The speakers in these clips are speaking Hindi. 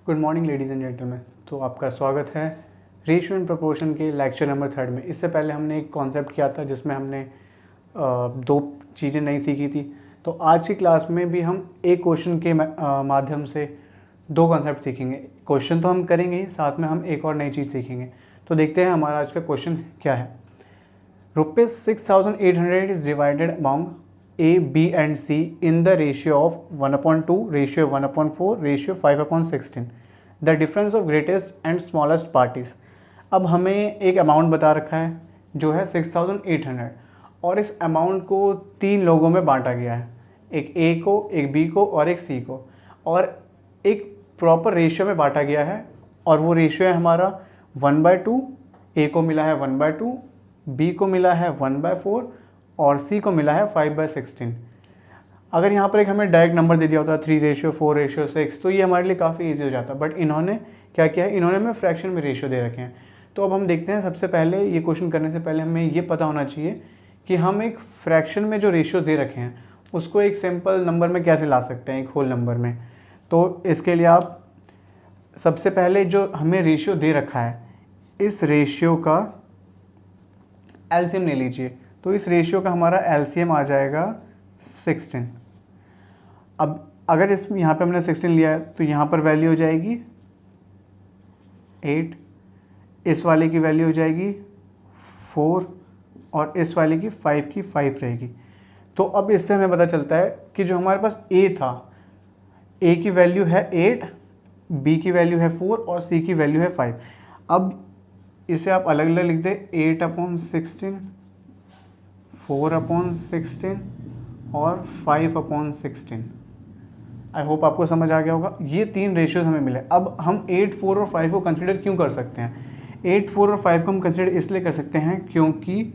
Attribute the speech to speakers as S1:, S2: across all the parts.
S1: Good morning ladies and gentleman. तो आपका स्वागत है रेशियो एंड प्रोपोर्शन के लेक्चर नंबर 3 में। इससे पहले हमने एक कॉन्सेप्ट किया था जिसमें हमने दो चीज़ें नई सीखी थी। तो आज की क्लास में भी हम एक क्वेश्चन के माध्यम से दो कॉन्सेप्ट सीखेंगे। क्वेश्चन तो हम करेंगे ही, साथ में हम एक और नई चीज़ सीखेंगे। तो देखते हैं हमारा आज का क्वेश्चन क्या है। ₹6,800 is divided among A, B and C in the ratio of 1/2, ratio 1/4, ratio 5/16. The difference of greatest and smallest parties. अब हमें एक अमाउंट बता रखा है जो है 6,800 और इस अमाउंट को 3 लोगों में बांटा गया है, एक A को, एक B को और एक C को, और एक प्रॉपर रेशियो में बांटा गया है और वो रेशियो है हमारा 1/2, A को मिला है 1/2, B को मिला है 1/4 और C को मिला है 5/16। अगर यहाँ पर एक हमें डायरेक्ट नंबर दे दिया होता 3:4:6 तो ये हमारे लिए काफ़ी इजी हो जाता, बट इन्होंने क्या किया है, इन्होंने हमें फ्रैक्शन में रेशियो दे रखे हैं। तो अब हम देखते हैं, सबसे पहले ये क्वेश्चन करने से पहले हमें ये पता होना चाहिए कि हम एक फ्रैक्शन में जो रेशियो दे रखे हैं उसको एक सिंपल नंबर में कैसे ला सकते हैं, एक होल नंबर में। तो इसके लिए आप सबसे पहले जो हमें रेशियो दे रखा है इस रेशियो का एलसीएम ले लीजिए। तो इस रेशियो का हमारा एलसीएम आ जाएगा 16। अब अगर इस यहाँ पे हमने 16 लिया है तो यहाँ पर वैल्यू हो जाएगी 8, इस वाले की वैल्यू हो जाएगी 4 और इस वाले की 5 रहेगी। तो अब इससे हमें पता चलता है कि जो हमारे पास A था, A की वैल्यू है 8, B की वैल्यू है 4 और C की वैल्यू है 5। अब इसे आप अलग अलग लिख दें, 8/16, 4/16 और 5/16। आई होप आपको समझ आ गया होगा। ये 3 रेशियोज हमें मिले। अब हम 8, 4 और 5 को कंसिडर क्यों कर सकते हैं? 8, 4 और 5 को हम कंसिडर इसलिए कर सकते हैं क्योंकि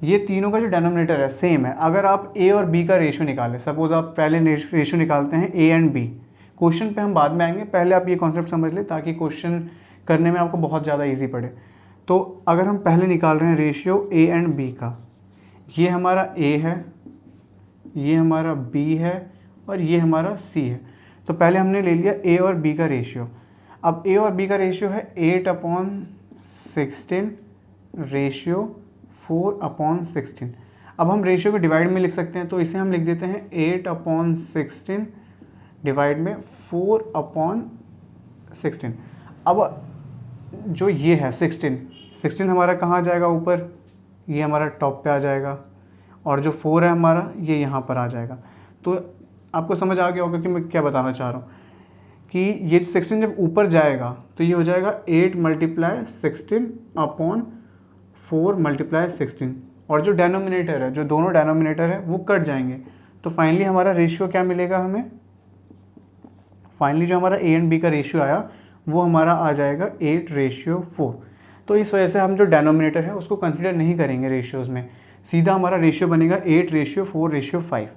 S1: ये तीनों का जो डेनोमिनेटर है सेम है। अगर आप A और B का रेशियो निकालें, सपोज आप पहले रेशियो निकालते हैं A एंड B, क्वेश्चन पे हम बाद में आएंगे, पहले आप ये कॉन्सेप्ट समझ लें ताकि क्वेश्चन करने में आपको बहुत ज़्यादा ईजी पड़े। तो अगर हम पहले निकाल रहे हैं रेशियो A एंड B का, ये हमारा A है, ये हमारा B है और ये हमारा C है। तो पहले हमने ले लिया A और B का रेशियो। अब A और B का रेशियो है 8/16 रेशियो 4/16। अब हम रेशियो को डिवाइड में लिख सकते हैं, तो इसे हम लिख देते हैं 8/16 डिवाइड में 4/16। अब जो ये है 16 हमारा कहाँ जाएगा, ऊपर, ये हमारा टॉप पे आ जाएगा, और जो 4 है हमारा ये यहाँ पर आ जाएगा। तो आपको समझ आ गया होगा कि मैं क्या बताना चाह रहा हूँ कि ये 16 जब ऊपर जाएगा तो ये हो जाएगा 8 × 16/4 और जो डेनोमिनेटर है, जो दोनों डेनोमिनेटर है वो कट जाएंगे। तो फाइनली हमारा रेशियो क्या मिलेगा हमें, फाइनली जो हमारा A एंड B का रेशियो आया वो हमारा आ जाएगा 8:4। तो इस वजह से हम जो डेनोमिनेटर है उसको कंसिडर नहीं करेंगे रेशियोज में, सीधा हमारा रेशियो बनेगा 8:4:5।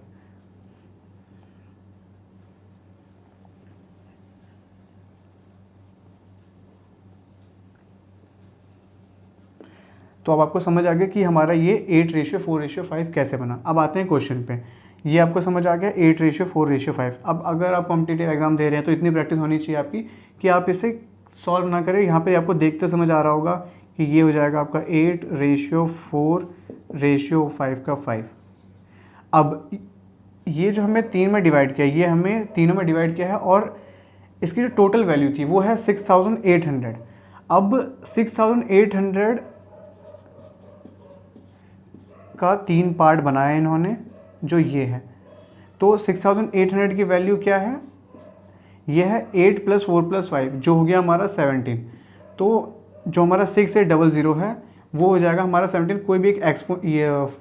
S1: तो अब आपको समझ आ गया कि हमारा ये 8:4:5 कैसे बना। अब आते हैं क्वेश्चन पे। ये आपको समझ आ गया 8:4:5। अब अगर आप कॉम्पिटिटिव एग्जाम दे रहे हैं तो इतनी प्रैक्टिस होनी चाहिए आपकी कि आप इसे सॉल्व ना करें। यहाँ पे आपको देखते समझ आ रहा होगा कि ये हो जाएगा आपका 8:4:5 अब ये जो हमें 3 में डिवाइड किया, ये हमें तीनों में डिवाइड किया है और इसकी जो टोटल वैल्यू थी वो है 6,800। अब 6,800 का 3 पार्ट बनाया इन्होंने, जो ये है। तो 6,800 की वैल्यू क्या है, ये है 8 + 4 + 5 जो हो गया हमारा 17। तो जो हमारा 6,800 है वो हो जाएगा हमारा 17। कोई भी एक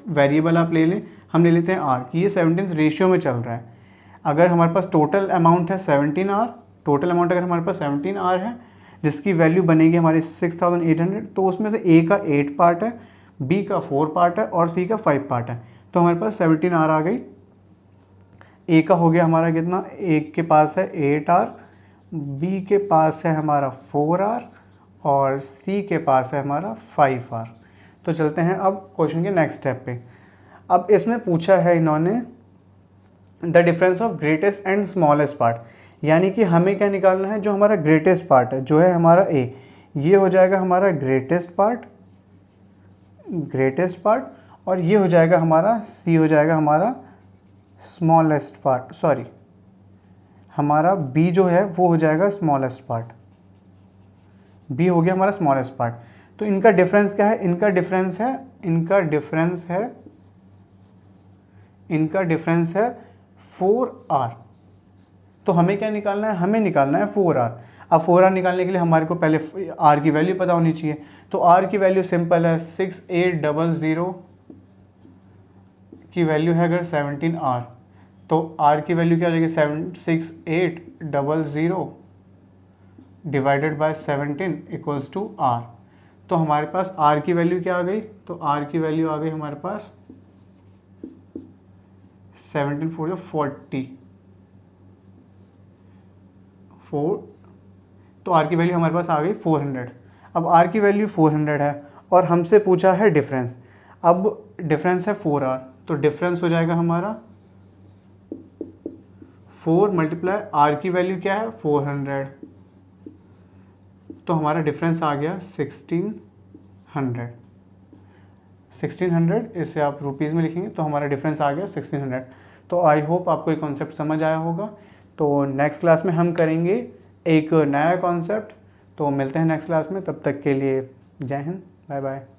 S1: वेरिएबल आप ले लें, हम ले लेते हैं R कि ये 17 रेशियो में चल रहा है। अगर हमारे पास टोटल अमाउंट है 17R, टोटल अमाउंट अगर हमारे पास 17R है जिसकी वैल्यू बनेगी हमारी 6,800, तो उसमें से A का 8 पार्ट है, B का 4 पार्ट है और C का 5 पार्ट है। तो हमारे पास 17R आ गई। A का हो गया हमारा कितना, A के पास है 8R, B के पास है हमारा 4R और C के पास है हमारा 5R। तो चलते हैं अब क्वेश्चन के नेक्स्ट स्टेप पे। अब इसमें पूछा है इन्होंने the difference of greatest and smallest part. यानी कि हमें क्या निकालना है, जो हमारा ग्रेटेस्ट पार्ट है, जो है हमारा ए, ये हो जाएगा हमारा ग्रेटेस्ट पार्ट, और ये हो जाएगा हमारा सी, हो जाएगा हमारा स्मॉलेस्ट पार्ट, सॉरी हमारा बी जो है वो हो जाएगा स्मॉलेस्ट पार्ट, बी हो गया हमारा स्मॉलेस्ट पार्ट। तो इनका डिफरेंस क्या है, इनका डिफरेंस है 4r। तो हमें क्या निकालना है, हमें निकालना है 4r। अब 4r निकालने के लिए हमारे को पहले r की वैल्यू पता होनी चाहिए। तो r की वैल्यू सिंपल है, 6800 की वैल्यू है अगर 17r, तो r की वैल्यू क्या हो जाएगी, 6800 divided by 17 equals to r। तो हमारे पास r की वैल्यू क्या आ गई, तो r की वैल्यू आ गई हमारे पास 17 4 40 4, तो r की वैल्यू हमारे पास आ गई 400। अब r की वैल्यू 400 है और हमसे पूछा है डिफरेंस। अब डिफरेंस है 4r, तो डिफरेंस हो जाएगा हमारा 4 मल्टीप्लाई r की वैल्यू क्या है 400, तो हमारा डिफरेंस आ गया 1600। इसे आप रुपीज़ में लिखेंगे तो हमारा डिफरेंस आ गया 1600। तो आई होप आपको ये कॉन्सेप्ट समझ आया होगा। तो नेक्स्ट क्लास में हम करेंगे एक नया कॉन्सेप्ट। तो मिलते हैं नेक्स्ट क्लास में, तब तक के लिए जय हिंद, बाय बाय।